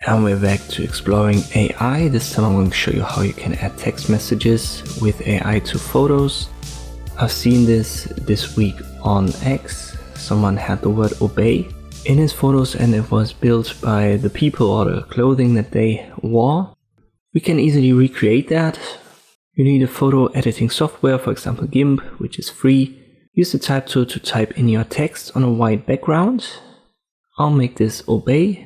And we're back to exploring AI. This time I'm going to show you how you can add text messages with AI to photos. I've seen this week on X. Someone had the word obey in his photos and it was built by the people or the clothing that they wore. We can easily recreate that. You need a photo editing software, for example GIMP, which is free. Use the type tool to type in your text on a white background. I'll make this obey.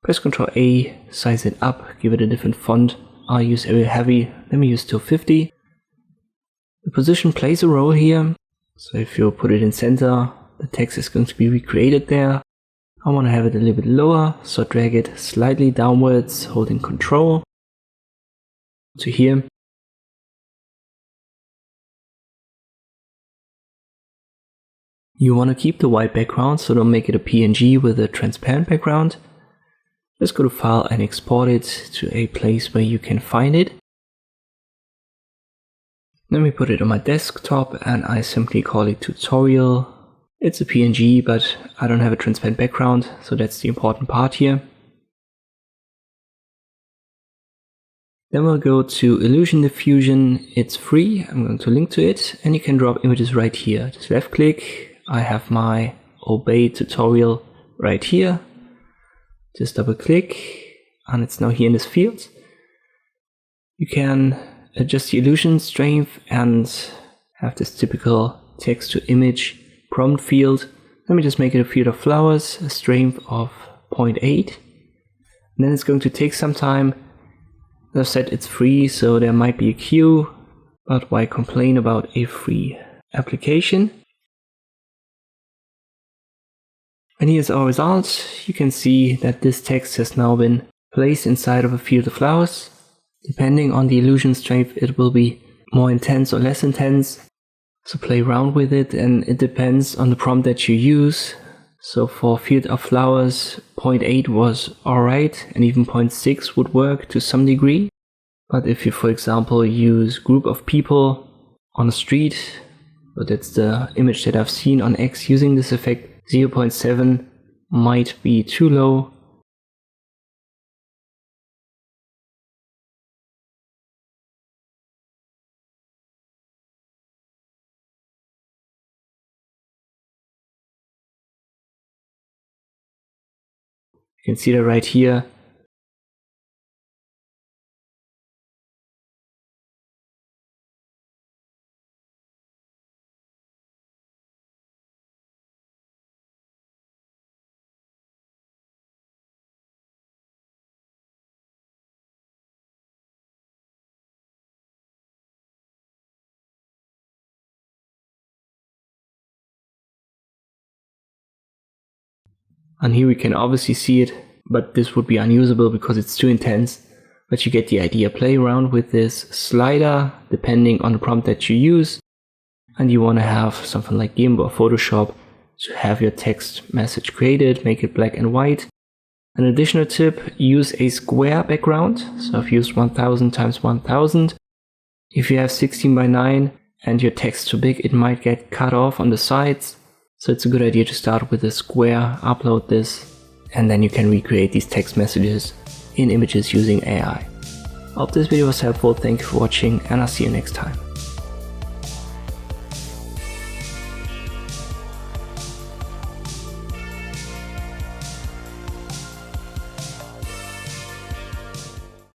Press Ctrl A, size it up, give it a different font. I'll use Arial Heavy, let me use 250. The position plays a role here. So if you put it in center, the text is going to be recreated there. I want to have it a little bit lower, so drag it slightly downwards, holding Ctrl to here. You want to keep the white background, so don't make it a PNG with a transparent background. Just go to File and export it to a place where you can find it. Let me put it on my desktop and I simply call it tutorial. It's a PNG, but I don't have a transparent background, so that's the important part here. Then we'll go to Illusion Diffusion. It's free, I'm going to link to it, and you can drop images right here. Just left click, I have my Obey tutorial right here. Just double click, and it's now here in this field. You can adjust the illusion strength and have this typical text to image prompt field. Let me just make it a field of flowers, a strength of 0.8. And then it's going to take some time. As I've said, it's free, so there might be a queue, but why complain about a free application? And here's our result. You can see that this text has now been placed inside of a field of flowers. Depending on the illusion strength, it will be more intense or less intense. So play around with it, and it depends on the prompt that you use. So for field of flowers, 0.8 was alright, and even 0.6 would work to some degree. But if you, for example, use group of people on a street, but that's the image that I've seen on X using this effect, 0.7 might be too low. You can see that right here. And here we can obviously see it, but this would be unusable because it's too intense. But you get the idea. Play around with this slider depending on the prompt that you use. And you want to have something like GIMP or Photoshop to have your text message created, make it black and white. An additional tip, use a square background. So I've used 1000 times 1000. If you have 16 by 9 and your text too big, it might get cut off on the sides. So it's a good idea to start with a square, upload this, and then you can recreate these text messages in images using AI. I hope this video was helpful, thank you for watching, and I'll see you next time.